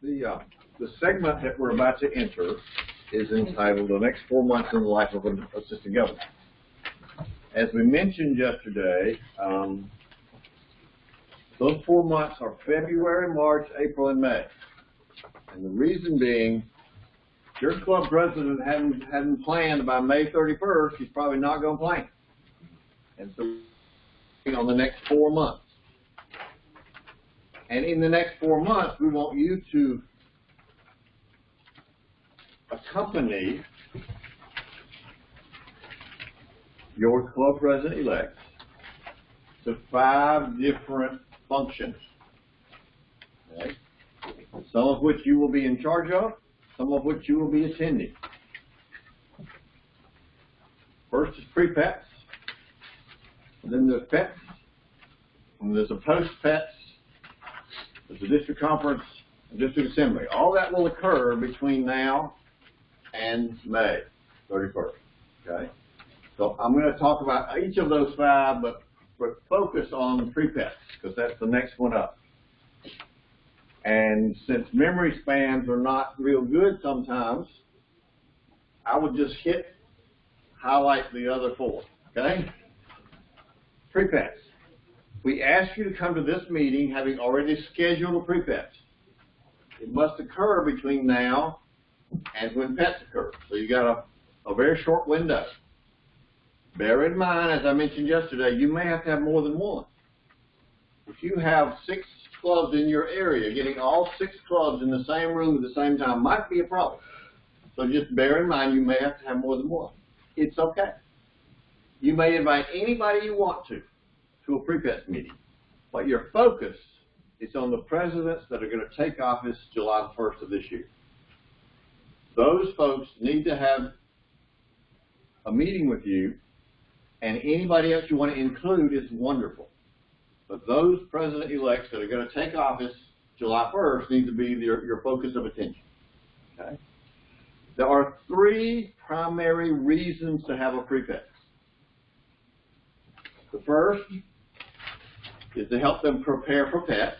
The segment that we're about to enter is entitled "The Next 4 Months in the Life of an Assistant Governor." As we mentioned yesterday, those 4 months are February, March, April, and May. And the reason being, your club president hadn't planned by May 31st, he's probably not going to plan. And so, on the next 4 months. And in the next 4 months, we want you to accompany your club president-elect to 5 different functions, okay? Some of which you will be in charge of, some of which you will be attending. First is pre-pets, then there's pets, and there's a post-pets, there's a district conference, a district assembly. All that will occur between now and May 31st, okay? So I'm going to talk about each of those 5, but focus on pre-pets, because that's the next one up. And since memory spans are not real good sometimes, I would just highlight the other 4, okay? Pre-pets. We ask you to come to this meeting having already scheduled a pre-pets. It must occur between now and when pets occur. So you got a very short window. Bear in mind, as I mentioned yesterday, you may have to have more than one. If you have 6 clubs in your area, getting all 6 clubs in the same room at the same time might be a problem. So just bear in mind, you may have to have more than one. It's okay. You may invite anybody you want to a pre-pets meeting, but your focus is on the presidents that are going to take office July the 1st of this year. Those folks need to have a meeting with you, and anybody else you want to include is wonderful. But those president-elects that are going to take office July 1st need to be your focus of attention. Okay? There are 3 primary reasons to have a pre-pets. The first is to help them prepare for pets.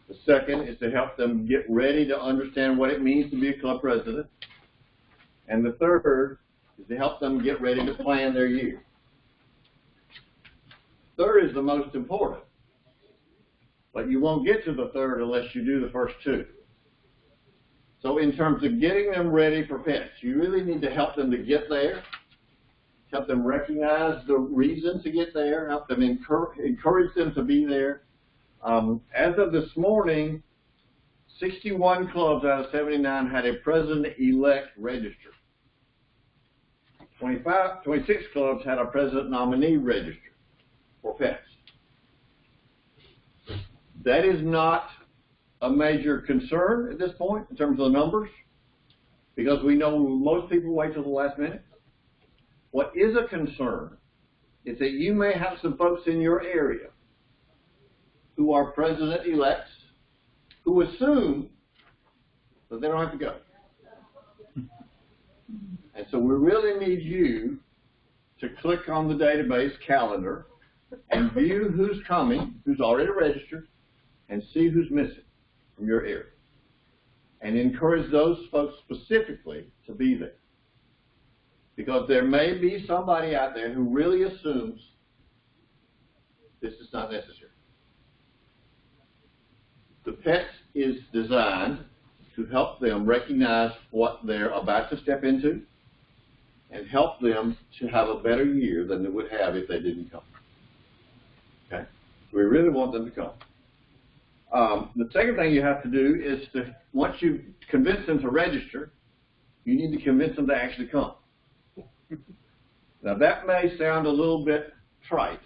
The second is to help them get ready to understand what it means to be a club president. And the third is to help them get ready to plan their year. Third is the most important, but you won't get to the third unless you do the first 2. So in terms of getting them ready for pets, you really need to help them to get there, help them recognize the reason to get there, help them encourage them to be there. As of this morning, 61 clubs out of 79 had a president-elect registered. 26 clubs had a president nominee registered for pets. That is not a major concern at this point in terms of the numbers, because we know most people wait till the last minute. What is a concern is that you may have some folks in your area who are president-elects who assume that they don't have to go. And so we really need you to click on the database calendar and view who's coming, who's already registered, and see who's missing from your area. And encourage those folks specifically to be there. Because there may be somebody out there who really assumes this is not necessary. The PETS is designed to help them recognize what they're about to step into and help them to have a better year than they would have if they didn't come. Okay? We really want them to come. The second thing you have to do is to, once you convince them to register, you need to convince them to actually come. Now that may sound a little bit trite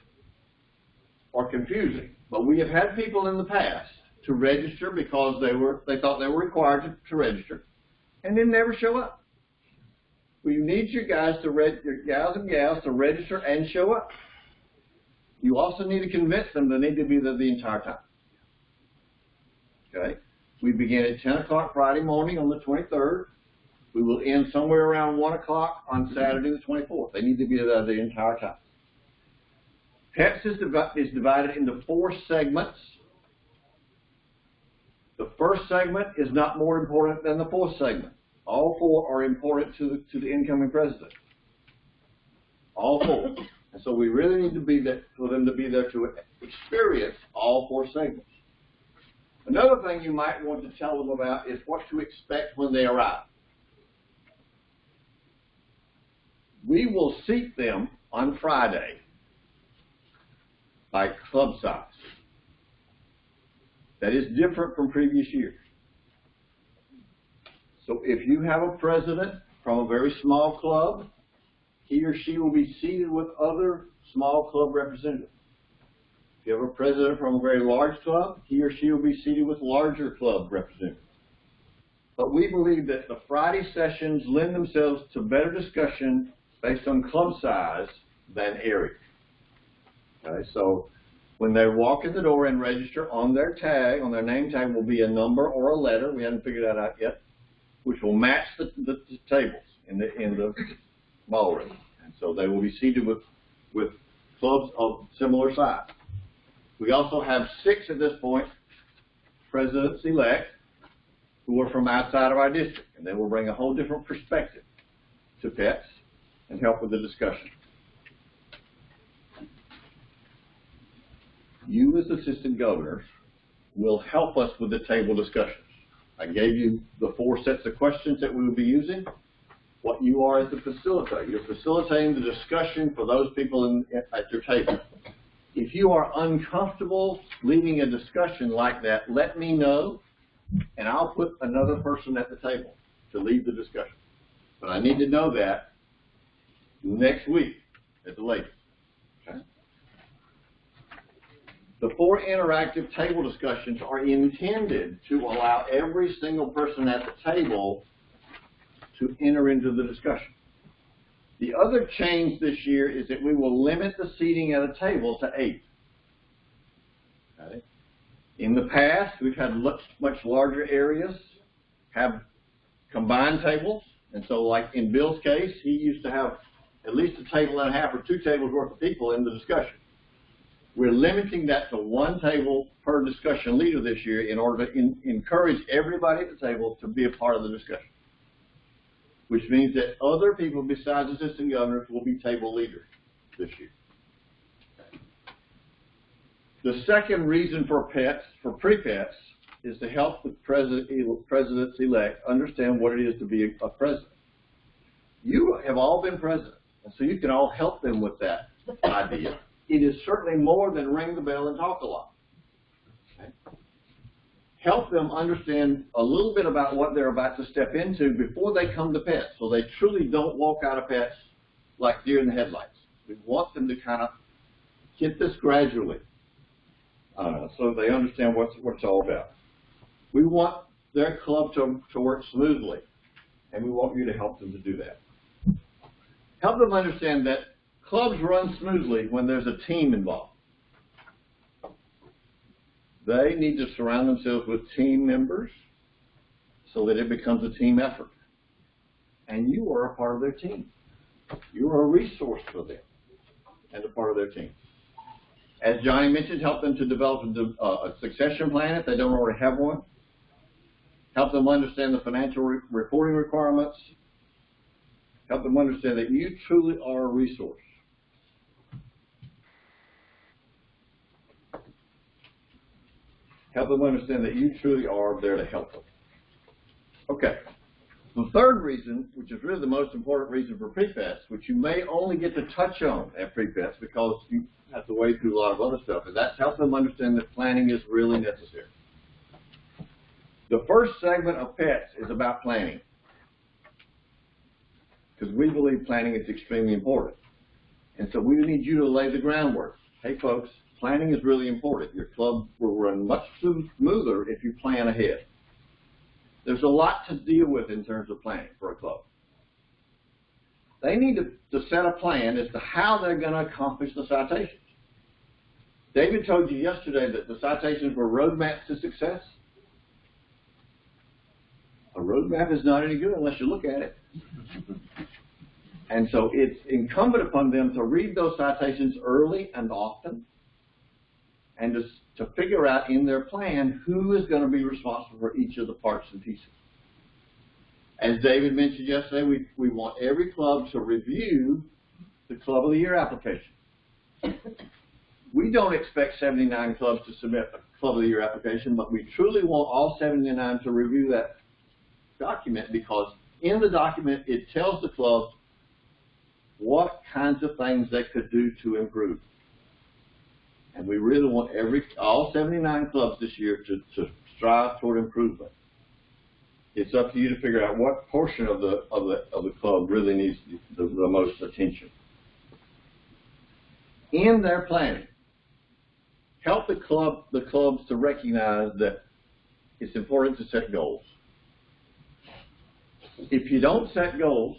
or confusing, but we have had people in the past to register because they thought they were required to register and then never show up. We need you guys your gals and gals to register and show up. You also need to convince them they need to be there the entire time. Okay? We begin at 10 o'clock Friday morning on the 23rd. We will end somewhere around 1 o'clock on Saturday the 24th. They need to be there the entire time. PETS is divided into 4 segments. The first segment is not more important than the fourth segment. All four are important to the incoming president. All four. And so we really need to be there for them to be there to experience all four segments. Another thing you might want to tell them about is what to expect when they arrive. We will seat them on Friday by club size. That is different from previous years. So if you have a president from a very small club, he or she will be seated with other small club representatives. If you have a president from a very large club, he or she will be seated with larger club representatives. But we believe that the Friday sessions lend themselves to better discussion based on club size than area. Okay, so when they walk in the door and register, on their tag, on their name tag, will be a number or a letter, we haven't figured that out yet, which will match the tables in the ballroom. And so they will be seated with clubs of similar size. We also have 6 at this point presidents-elect who are from outside of our district, and they will bring a whole different perspective to pets and help with the discussion. You as assistant governors will help us with the table discussions. I gave you the 4 sets of questions that we will be using. What you are as the facilitator. You're facilitating the discussion for those people at your table. If you are uncomfortable leading a discussion like that, let me know, and I'll put another person at the table to lead the discussion. But I need to know that next week at the latest. Okay? The 4 interactive table discussions are intended to allow every single person at the table to enter into the discussion. The other change this year is that we will limit the seating at a table to 8. Okay? In the past, we've had much larger areas, have combined tables, and so like in Bill's case, he used to have at least a table and a half or 2 tables worth of people in the discussion. We're limiting that to 1 table per discussion leader this year in order to encourage everybody at the table to be a part of the discussion, which means that other people besides assistant governors will be table leaders this year. The second reason for pre-pets, is to help the presidents-elect understand what it is to be a president. You have all been president, and so you can all help them with that idea. It is certainly more than ring the bell and talk a lot. Okay? Help them understand a little bit about what they're about to step into before they come to pets, so they truly don't walk out of pets like deer in the headlights. We want them to kind of get this gradually, so they understand what it's all about. We want their club to work smoothly, and we want you to help them to do that. Help them understand that clubs run smoothly when there's a team involved. They need to surround themselves with team members so that it becomes a team effort. And you are a part of their team. You are a resource for them and a part of their team. As Johnny mentioned, help them to develop a succession plan if they don't already have one. Help them understand the financial reporting requirements. Help them understand that you truly are a resource. Help them understand that you truly are there to help them. Okay. The third reason, which is really the most important reason for pre-pets, which you may only get to touch on at pre-pets because you have to wade through a lot of other stuff, and that's help them understand that planning is really necessary. The first segment of pets is about planning, because we believe planning is extremely important. And so we need you to lay the groundwork. Hey folks, planning is really important. Your club will run much smoother if you plan ahead. There's a lot to deal with in terms of planning for a club. They need to set a plan as to how they're going to accomplish the citations. David told you yesterday that the citations were roadmaps to success. A roadmap is not any good unless you look at it. And so it's incumbent upon them to read those citations early and often, and to figure out in their plan who is going to be responsible for each of the parts and pieces. As David mentioned yesterday, we want every club to review the Club of the Year application. We don't expect 79 clubs to submit a Club of the Year application, but we truly want all 79 to review that document, because in the document it tells the clubs what kinds of things they could do to improve. And we really want all 79 clubs this year to strive toward improvement. It's up to you to figure out what portion of the club really needs the most attention. In their planning, help the clubs to recognize that it's important to set goals. If you don't set goals,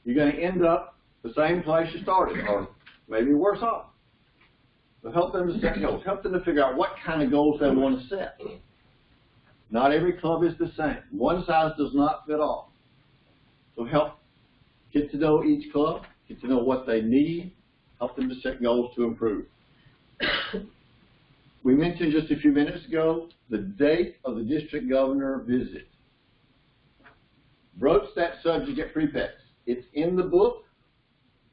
you're going to end up the same place you started, or maybe worse off. So help them to set goals. Help them to figure out what kind of goals they want to set. Not every club is the same. One size does not fit all. So help get to know each club, get to know what they need, help them to set goals to improve. We mentioned just a few minutes ago the date of the district governor visit. Broach that subject at pre-pets. It's in the book.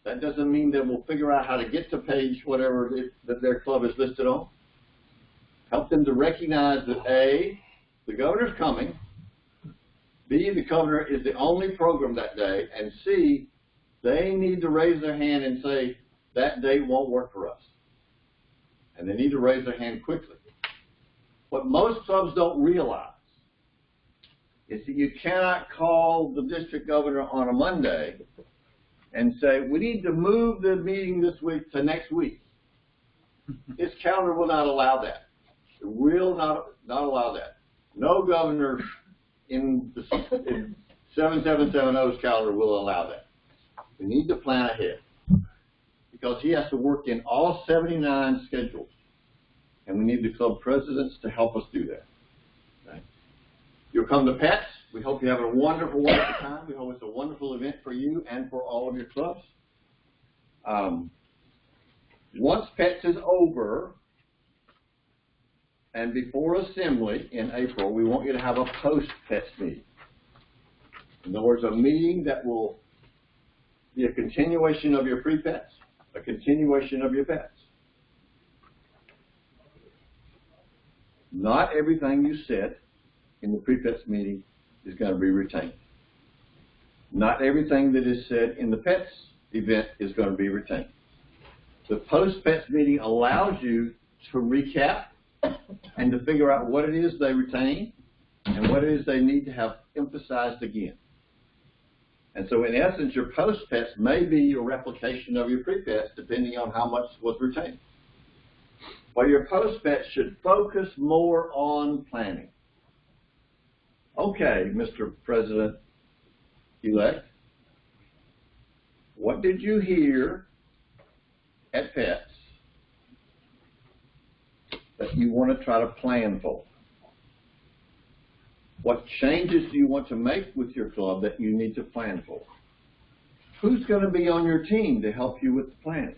That doesn't mean that we'll figure out how to get to page whatever that their club is listed on. Help them to recognize that A, the governor's coming, B, the governor is the only program that day, and C, they need to raise their hand and say, that date won't work for us. And they need to raise their hand quickly. What most clubs don't realize is that you cannot call the district governor on a Monday and say, we need to move the meeting this week to next week. His calendar will not allow that. It will not allow that. No governor in 7770's calendar will allow that. We need to plan ahead, because he has to work in all 79 schedules, and we need the club presidents to help us do that. Okay? You'll come to Pets. We hope you have a wonderful, wonderful time. We hope it's a wonderful event for you and for all of your clubs. Once Pets is over, and before Assembly in April, we want you to have a post-Pets meeting. In other words, a meeting that will be a continuation of your pre-Pets, a continuation of your Pets. Not everything you said in the pre-Pets meeting is going to be retained. Not everything that is said in the Pets event is going to be retained. The post-Pets meeting allows you to recap and to figure out what it is they retain and what it is they need to have emphasized again. And so in essence, your post-Pets may be your replication of your pre-Pets, depending on how much was retained. Well, your post-Pets should focus more on planning. Okay, Mr. President-elect, what did you hear at Pets that you want to try to plan for? What changes do you want to make with your club that you need to plan for? Who's going to be on your team to help you with the planning?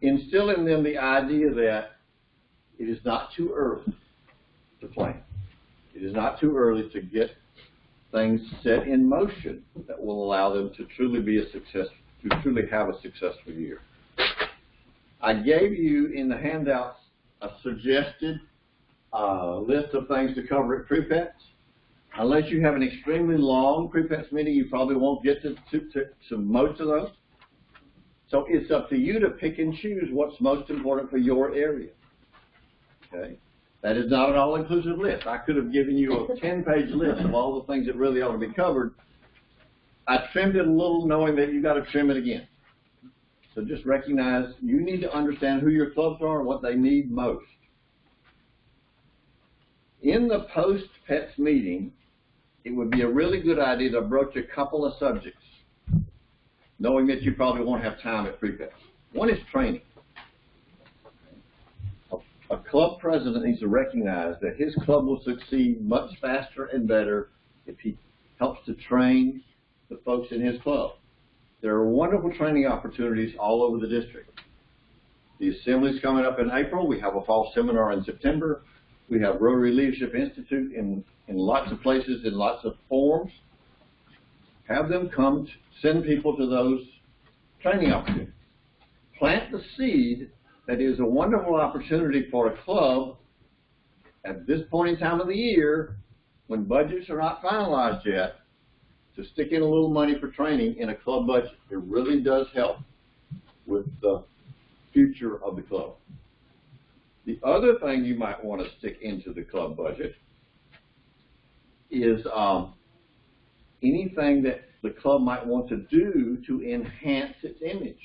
Instill in them the idea that it is not too early to plan. It is not too early to get things set in motion that will allow them to truly be a success, to truly have a successful year. I gave you in the handouts a suggested list of things to cover at pre-Pets. Unless you have an extremely long pre-Pets meeting, you probably won't get to most of those. So it's up to you to pick and choose what's most important for your area. Okay? That is not an all-inclusive list. I could have given you a 10-page list of all the things that really ought to be covered. I trimmed it a little, knowing that you've got to trim it again. So just recognize you need to understand who your clubs are and what they need most. In the post-Pets meeting, it would be a really good idea to broach a couple of subjects, knowing that you probably won't have time at pre-Pets. One is training. A club president needs to recognize that his club will succeed much faster and better if he helps to train the folks in his club. There are wonderful training opportunities all over the district. The assembly's coming up in April. We have a fall seminar in September. We have Rotary Leadership Institute in lots of places, in lots of forums. Have them come, send people to those training opportunities. Plant the seed that is a wonderful opportunity for a club at this point in time of the year, when budgets are not finalized yet, to stick in a little money for training in a club budget. It really does help with the future of the club. The other thing you might want to stick into the club budget is anything that the club might want to do to enhance its image,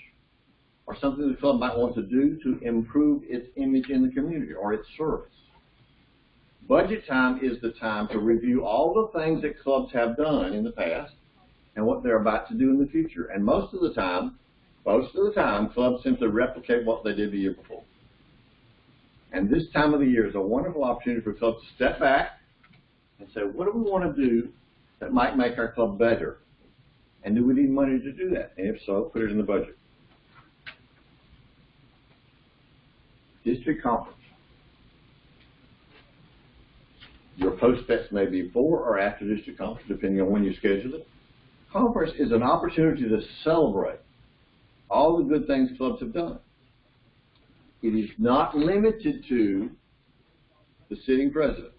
or something the club might want to do to improve its image in the community or its service. Budget time is the time to review all the things that clubs have done in the past and what they're about to do in the future. And most of the time, clubs simply replicate what they did the year before. And this time of the year is a wonderful opportunity for clubs to step back and say, what do we want to do that might make our club better? And do we need money to do that? And if so, put it in the budget. District conference. Your post-bets may be before or after district conference, depending on when you schedule it. Conference is an opportunity to celebrate all the good things clubs have done. It is not limited to the sitting president.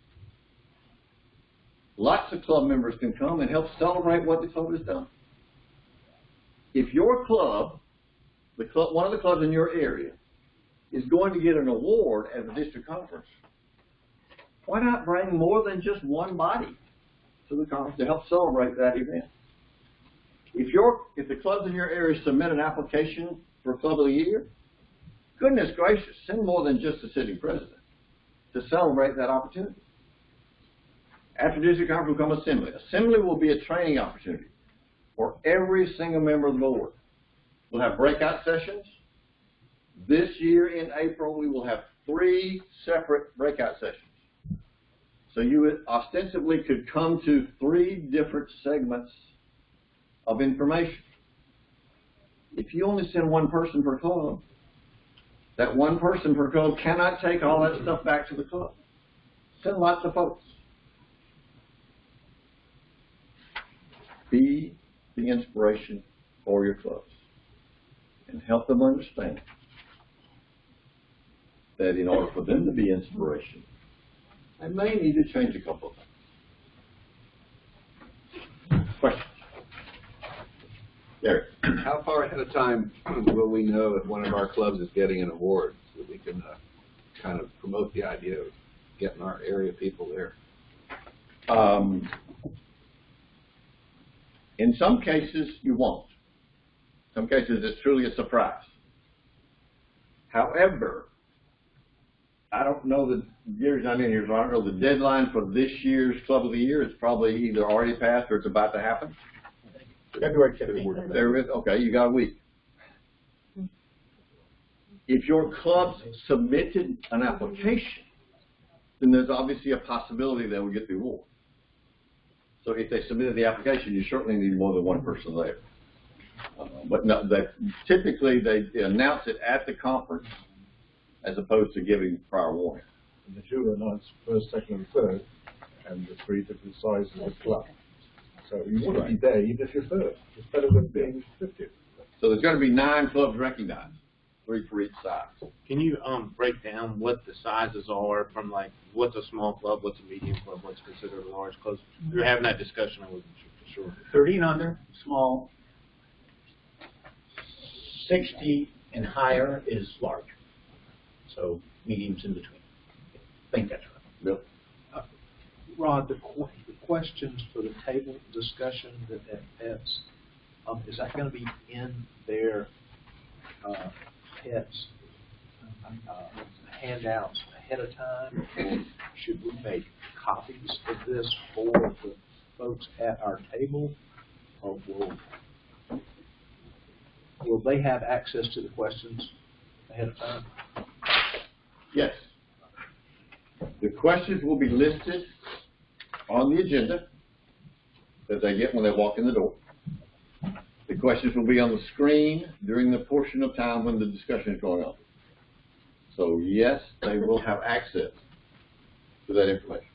Lots of club members can come and help celebrate what the club has done. If your club, one of the clubs in your area, is going to get an award at the district conference, why not bring more than just one body to the conference to help celebrate that event? If the clubs in your area submit an application for Club of the Year, goodness gracious, send more than just the sitting president to celebrate that opportunity. After district conference will come assembly. Assembly will be a training opportunity for every single member of the board. We'll have breakout sessions. This year in April, we will have 3 separate breakout sessions. So you ostensibly could come to 3 different segments of information. If you only send one person per club, that one person per club cannot take all that stuff back to the club. Send lots of folks. Be the inspiration for your clubs and help them understand that in order for them to be inspiration, they may need to change a couple of things. Questions? Gary. How far ahead of time will we know if one of our clubs is getting an award so that we can kind of promote the idea of getting our area people there? In some cases, you won't. In some cases, it's truly a surprise. However, I don't know that Gary's not in here, so I don't know the deadline for this year's Club of the Year. It's probably either already passed or it's about to happen. February 10th. There is, okay, you got a week. If your club's submitted an application, then there's obviously a possibility they will get the award. So if they submitted the application, you certainly need more than one person there. But no, typically they announce it at the conference as opposed to giving prior warning. And the jury announced first, second, and third, and the 3 different sizes of club. So you want to be there even if you're third. It's better than being 50th. So there's going to be 9 clubs recognized, 3 for each size. Can you break down what the sizes are from, like, what's a small club, what's a medium club, what's considered a large club? We were having that discussion, I wasn't sure for sure. 30 and under, small. 60 and higher is large. So medium's in between. I think that's right. Bill? Rod, the questions for the table discussion that PETS, is that going to be in their PETS handouts ahead of time, or should we make copies of this for the folks at our table, or will they have access to the questions ahead of time? Yes. The questions will be listed on the agenda that they get when they walk in the door. The questions will be on the screen during the portion of time when the discussion is going on. So yes, they will have access to that information.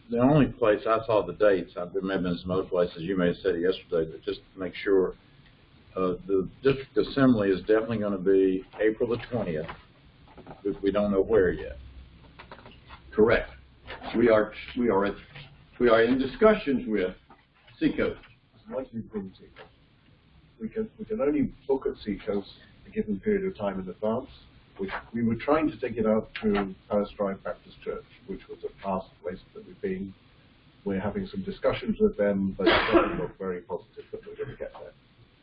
The only place I saw the dates, I remember in some other places, you may have said it yesterday, but just to make sure, the district assembly is definitely going to be April the 20th, but we don't know where yet. Correct. We are in discussions with Seacoast. Likely to be in Seacoast. We can only book at Seacoast a given period of time in advance. Which we were trying to take it out to Palace Drive Baptist Church, which was a past place that we've been. We're having some discussions with them, but it doesn't look very positive that we're going to get there.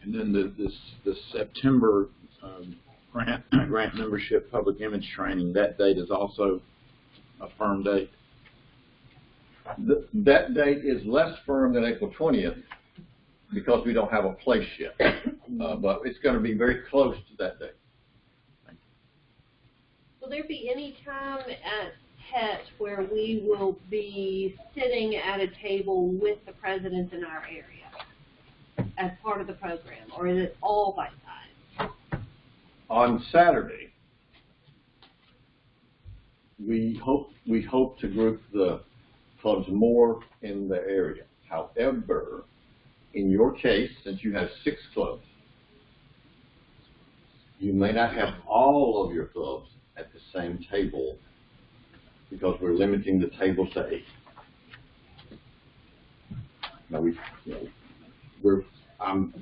And then the September grant membership public image training, that date is also a firm date. That date is less firm than April 20th because we don't have a place yet. But it's going to be very close to that date. Will there be any time at PET where we will be sitting at a table with the presidents in our area as part of the program, or is it all by side? On Saturday, we hope to group the clubs more in the area. However, in your case, since you have 6 clubs, you may not have all of your clubs at the same table because we're limiting the tables to 8. Now I'm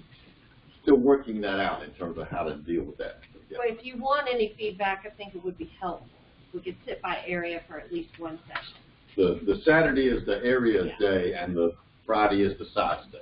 still working that out in terms of how to deal with that. Yeah. But if you want any feedback, I think it would be helpful. We could sit by area for at least one session. The Saturday is the area day and the Friday is the size day.